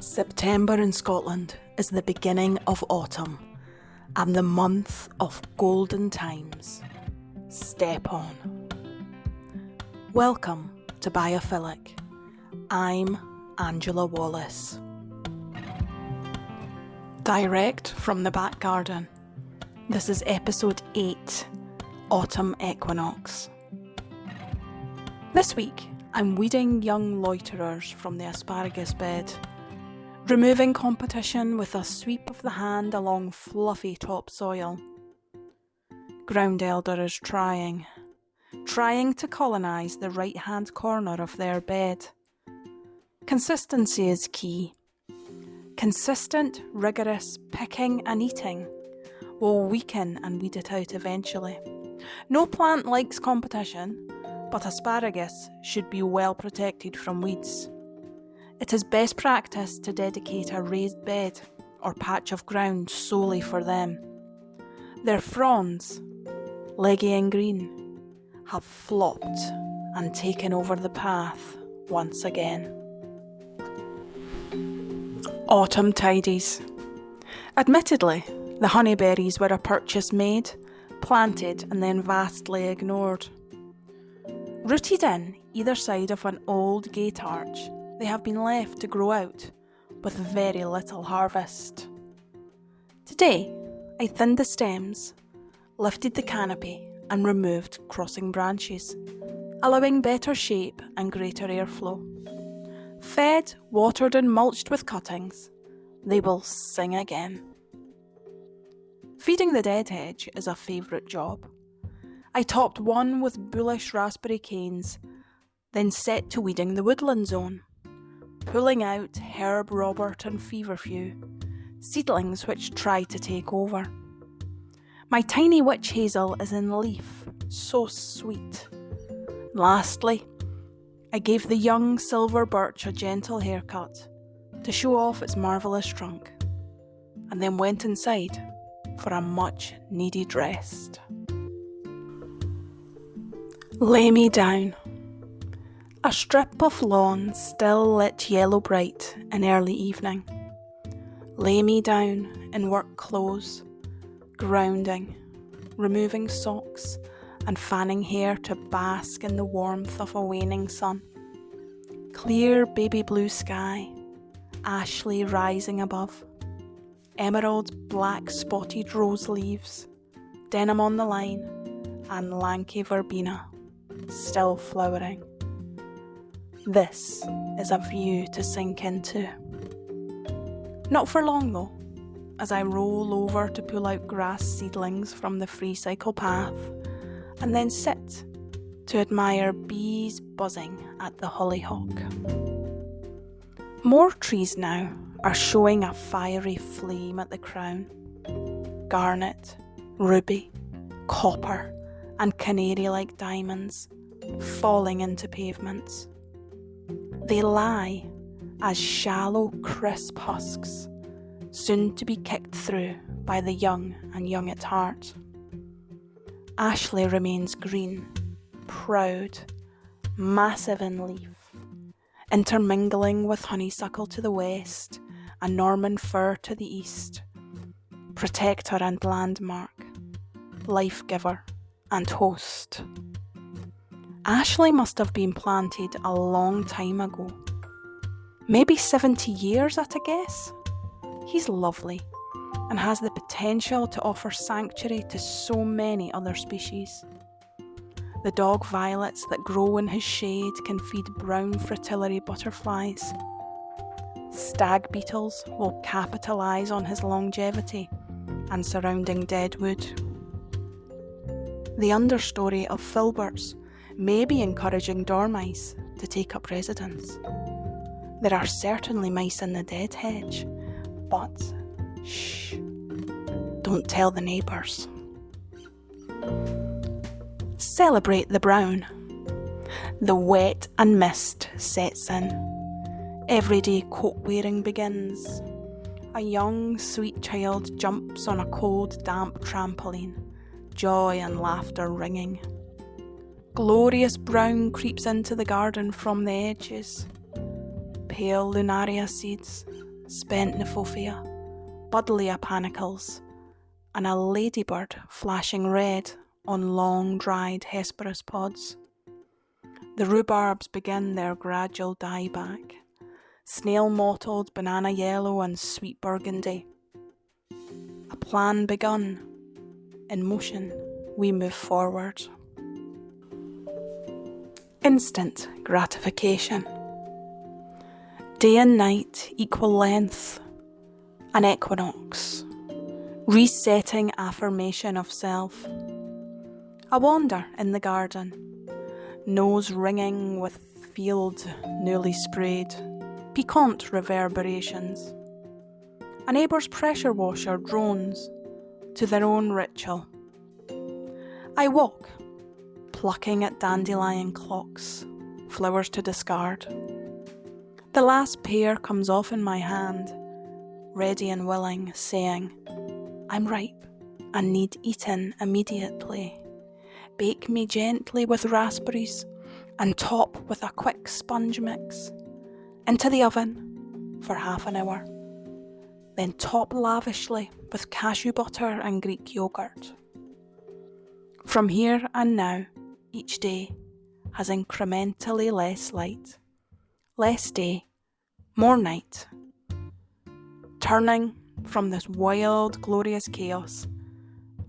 September in Scotland is the beginning of autumn and the month of golden times. Step on. Welcome to Biophilic. I'm Angela Wallace. Direct from the back garden. This is episode 8, Autumn Equinox. This week, I'm weeding young loiterers from the asparagus bed, removing competition with a sweep of the hand along fluffy topsoil. Ground elder is trying to colonise the right-hand corner of their bed. Consistency is key. Consistent, rigorous picking and eating will weaken and weed it out eventually. No plant likes competition, but asparagus should be well protected from weeds. It is best practice to dedicate a raised bed or patch of ground solely for them. Their fronds, leggy and green, have flopped and taken over the path once again. Autumn tidies. Admittedly, the honeyberries were a purchase made, planted and then vastly ignored. Rooted in either side of an old gate arch, they have been left to grow out with very little harvest. Today, I thinned the stems, lifted the canopy and removed crossing branches, allowing better shape and greater airflow. Fed, watered and mulched with cuttings, they will sing again. Feeding the dead hedge is a favourite job. I topped one with bullish raspberry canes, then set to weeding the woodland zone, pulling out herb robert and feverfew, seedlings which try to take over. My tiny witch hazel is in leaf, so sweet. Lastly, I gave the young silver birch a gentle haircut to show off its marvellous trunk, and then went inside for a much needed rest. Lay me down. A strip of lawn still lit yellow bright in early evening. Lay me down in work clothes, grounding, removing socks and fanning hair to bask in the warmth of a waning sun. Clear baby blue sky, Ashley rising above, emerald black spotted rose leaves, denim on the line and lanky verbena still flowering. This is a view to sink into. Not for long though, as I roll over to pull out grass seedlings from the free cycle path and then sit to admire bees buzzing at the hollyhock. More trees now are showing a fiery flame at the crown. Garnet, ruby, copper and canary-like diamonds falling into pavements. They lie as shallow, crisp husks, soon to be kicked through by the young and young at heart. Ashley remains green, proud, massive in leaf, intermingling with honeysuckle to the west and Norman fir to the east, protector and landmark, life-giver and host. Ashley must have been planted a long time ago. Maybe 70 years at a guess. He's lovely and has the potential to offer sanctuary to so many other species. The dog violets that grow in his shade can feed brown fritillary butterflies. Stag beetles will capitalise on his longevity and surrounding deadwood. The understory of filberts may be encouraging dormice to take up residence. There are certainly mice in the dead hedge, but shh, don't tell the neighbours. Celebrate the brown. The wet and mist sets in. Everyday coat wearing begins. A young, sweet child jumps on a cold, damp trampoline, joy and laughter ringing. Glorious brown creeps into the garden from the edges. Pale lunaria seeds, spent Nephofia, buddleia panicles, and a ladybird flashing red on long dried Hesperus pods. The rhubarbs begin their gradual dieback, snail mottled, banana yellow and sweet burgundy. A plan begun, in motion we move forward. Instant gratification. Day and night, equal length. An equinox. Resetting affirmation of self. A wander in the garden. Nose ringing with field newly sprayed. Piquant reverberations. A neighbour's pressure washer drones to their own ritual. I walk, plucking at dandelion clocks, flowers to discard. The last pear comes off in my hand, ready and willing, saying, I'm ripe and need eaten immediately. Bake me gently with raspberries and top with a quick sponge mix. Into the oven for half an hour. Then top lavishly with cashew butter and Greek yogurt. From here and now, each day has incrementally less light, less day, more night. Turning from this wild, glorious chaos,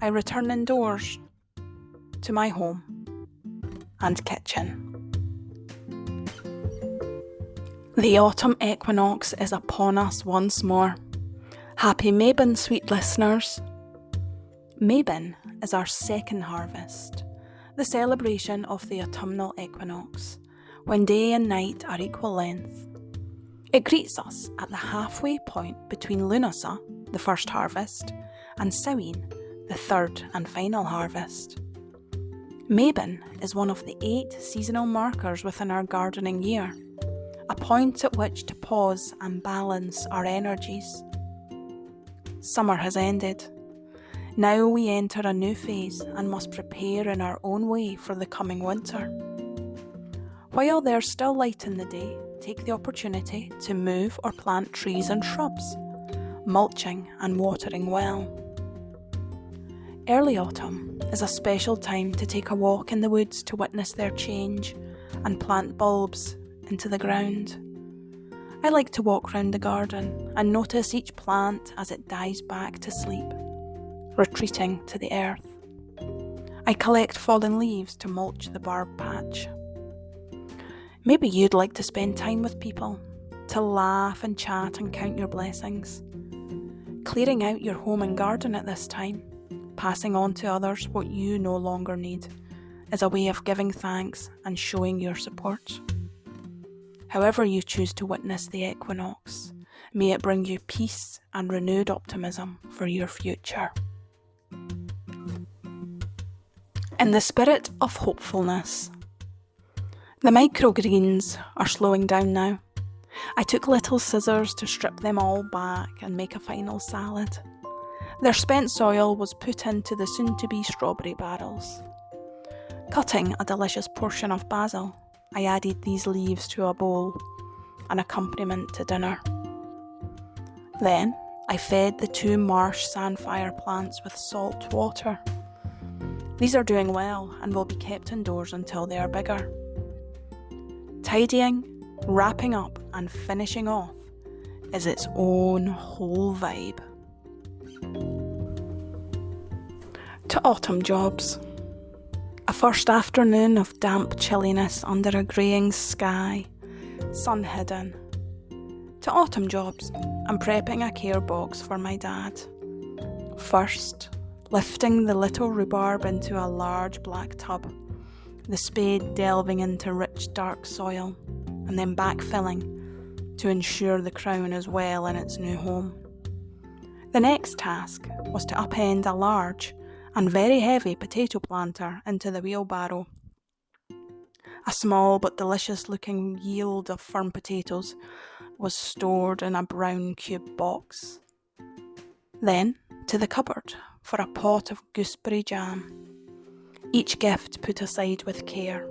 I return indoors to my home and kitchen. The autumn equinox is upon us once more. Happy Mabon, sweet listeners. Mabon is our second harvest, the celebration of the autumnal equinox, when day and night are equal length. It greets us at the halfway point between Lughnasadh, the first harvest, and Samhain, the third and final harvest. Mabon is one of the 8 seasonal markers within our gardening year, a point at which to pause and balance our energies. Summer has ended. Now we enter a new phase and must prepare in our own way for the coming winter. While there's still light in the day, take the opportunity to move or plant trees and shrubs, mulching and watering well. Early autumn is a special time to take a walk in the woods to witness their change and plant bulbs into the ground. I like to walk round the garden and notice each plant as it dies back to sleep, retreating to the earth. I collect fallen leaves to mulch the barb patch. Maybe you'd like to spend time with people, to laugh and chat and count your blessings. Clearing out your home and garden at this time, passing on to others what you no longer need, is a way of giving thanks and showing your support. However you choose to witness the equinox, may it bring you peace and renewed optimism for your future. In the spirit of hopefulness, the microgreens are slowing down now. I took little scissors to strip them all back and make a final salad. Their spent soil was put into the soon-to-be strawberry barrels. Cutting a delicious portion of basil, I added these leaves to a bowl, an accompaniment to dinner. Then I fed the 2 marsh samphire plants with salt water. These are doing well and will be kept indoors until they are bigger. Tidying, wrapping up and finishing off is its own whole vibe. To autumn jobs. A first afternoon of damp chilliness under a greying sky, sun hidden. To autumn jobs, I'm prepping a care box for my dad. First, lifting the little rhubarb into a large black tub, the spade delving into rich dark soil, and then backfilling to ensure the crown is well in its new home. The next task was to upend a large and very heavy potato planter into the wheelbarrow. A small but delicious looking yield of firm potatoes was stored in a brown cube box. Then to the cupboard for a pot of gooseberry jam, each gift put aside with care.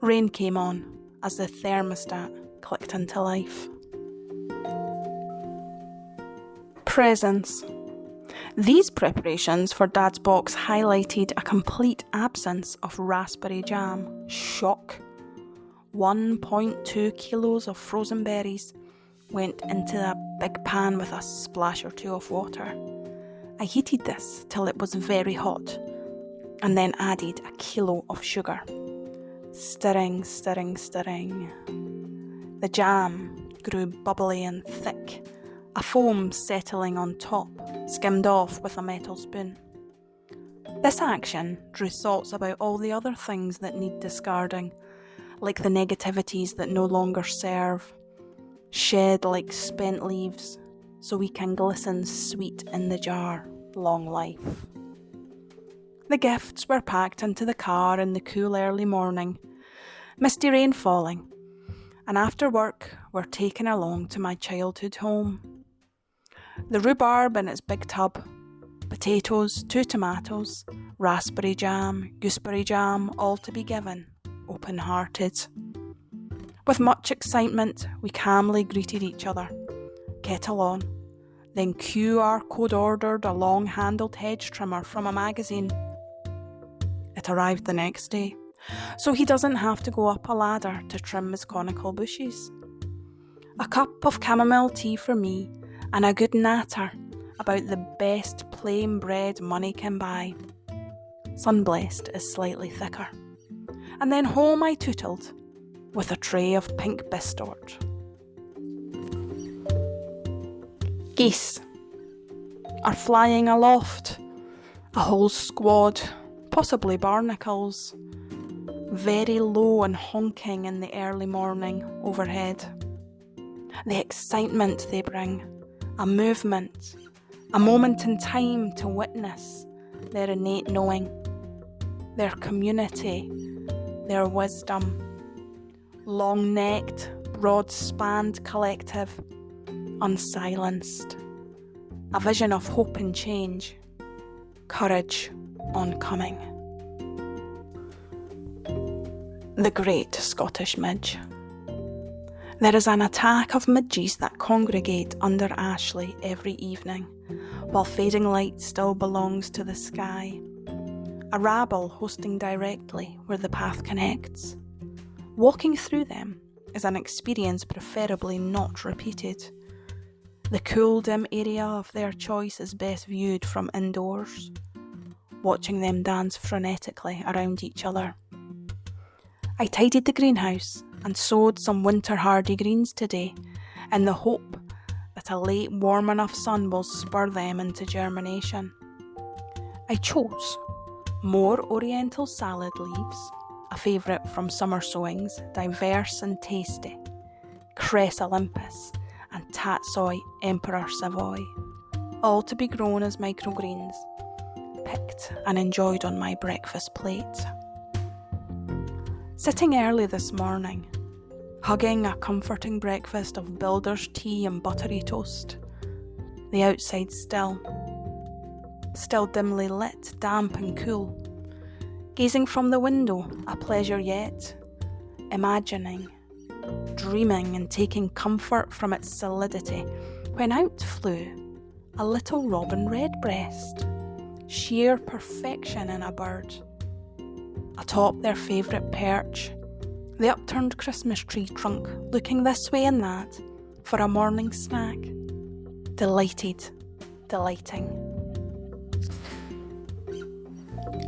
Rain came on as the thermostat clicked into life. Presents. These preparations for Dad's box highlighted a complete absence of raspberry jam. Shock. 1.2 kilos of frozen berries went into a big pan with a splash or two of water. I heated this till it was very hot and then added a kilo of sugar. Stirring, stirring, stirring. The jam grew bubbly and thick, a foam settling on top, skimmed off with a metal spoon. This action drew thoughts about all the other things that need discarding, like the negativities that no longer serve, shed like spent leaves, so we can glisten sweet in the jar, long life. The gifts were packed into the car in the cool early morning, misty rain falling, and after work were taken along to my childhood home. The rhubarb in its big tub, potatoes, 2 tomatoes, raspberry jam, gooseberry jam, all to be given, open-hearted. With much excitement, we calmly greeted each other, kettle on, then QR code ordered a long-handled hedge trimmer from a magazine. It arrived the next day, so he doesn't have to go up a ladder to trim his conical bushes. A cup of chamomile tea for me, and a good natter about the best plain bread money can buy. Sunblessed is slightly thicker. And then home I tootled with a tray of pink bistort. Geese are flying aloft, a whole squad, possibly barnacles, very low and honking in the early morning overhead. The excitement they bring, a movement, a moment in time to witness their innate knowing, their community, their wisdom, long-necked, broad-spanned collective, unsilenced, a vision of hope and change, courage oncoming. The Great Scottish Midge. There is an attack of midges that congregate under Ashley every evening, while fading light still belongs to the sky. A rabble hosting directly where the path connects. Walking through them is an experience preferably not repeated. The cool, dim area of their choice is best viewed from indoors, watching them dance frenetically around each other. I tidied the greenhouse and sowed some winter hardy greens today in the hope that a late warm enough sun will spur them into germination. I chose more oriental salad leaves, a favourite from summer sowings, diverse and tasty, Cress Olympus and Tatsoi Emperor Savoy, all to be grown as microgreens, picked and enjoyed on my breakfast plate. Sitting early this morning, hugging a comforting breakfast of builder's tea and buttery toast, the outside still dimly lit, damp and cool, gazing from the window, a pleasure yet, imagining, dreaming and taking comfort from its solidity, when out flew a little robin redbreast, sheer perfection in a bird. Atop their favourite perch, the upturned Christmas tree trunk, looking this way and that for a morning snack. Delighting.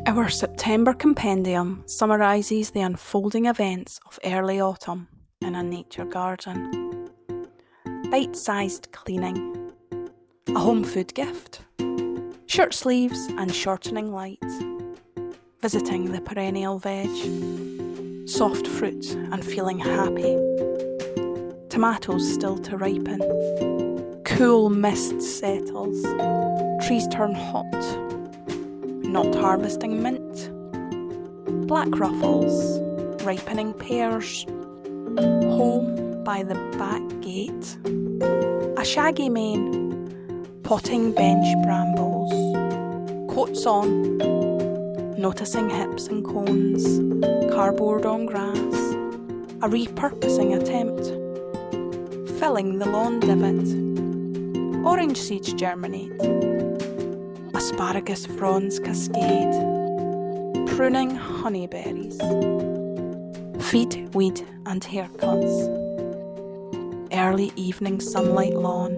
Our September compendium summarises the unfolding events of early autumn in a nature garden. Bite-sized cleaning, a home food gift, shirt sleeves and shortening light, visiting the perennial veg, soft fruit and feeling happy, tomatoes still to ripen, cool mist settles, trees turn hot, not harvesting mint, black ruffles, ripening pears, home by the back gate, a shaggy mane, potting bench brambles, coats on, noticing hips and cones, cardboard on grass, a repurposing attempt, filling the lawn divot, Orange seeds germinate. Asparagus fronds cascade. Pruning honeyberries. Feed, weed and haircuts. Early evening sunlight lawn.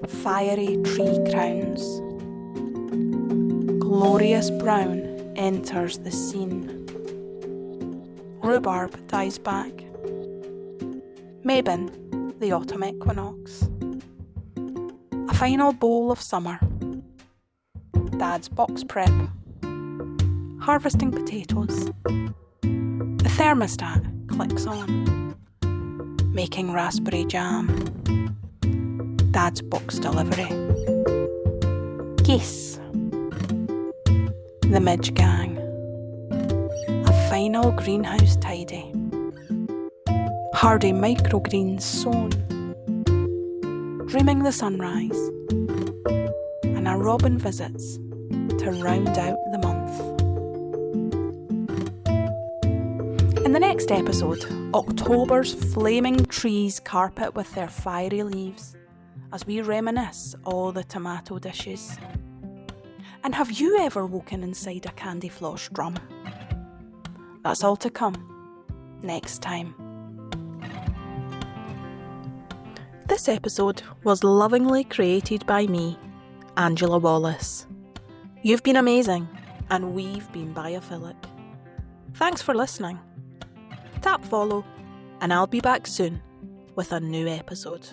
Fiery tree crowns. Glorious brown enters the scene. Rhubarb dies back. Mabon, the autumn equinox. A final bowl of summer. Dad's box prep. Harvesting potatoes. The thermostat clicks on. Making raspberry jam. Dad's box delivery. Geese. The midge gang. A final greenhouse tidy. Hardy microgreens sown. Dreaming the sunrise. And a robin visits to round out the month. In the next episode, October's flaming trees carpet with their fiery leaves as we reminisce all the tomato dishes. And have you ever woken inside a candy floss drum? That's all to come next time. This episode was lovingly created by me, Angela Wallace. You've been amazing, and we've been Biophilic. Thanks for listening. Tap follow, and I'll be back soon with a new episode.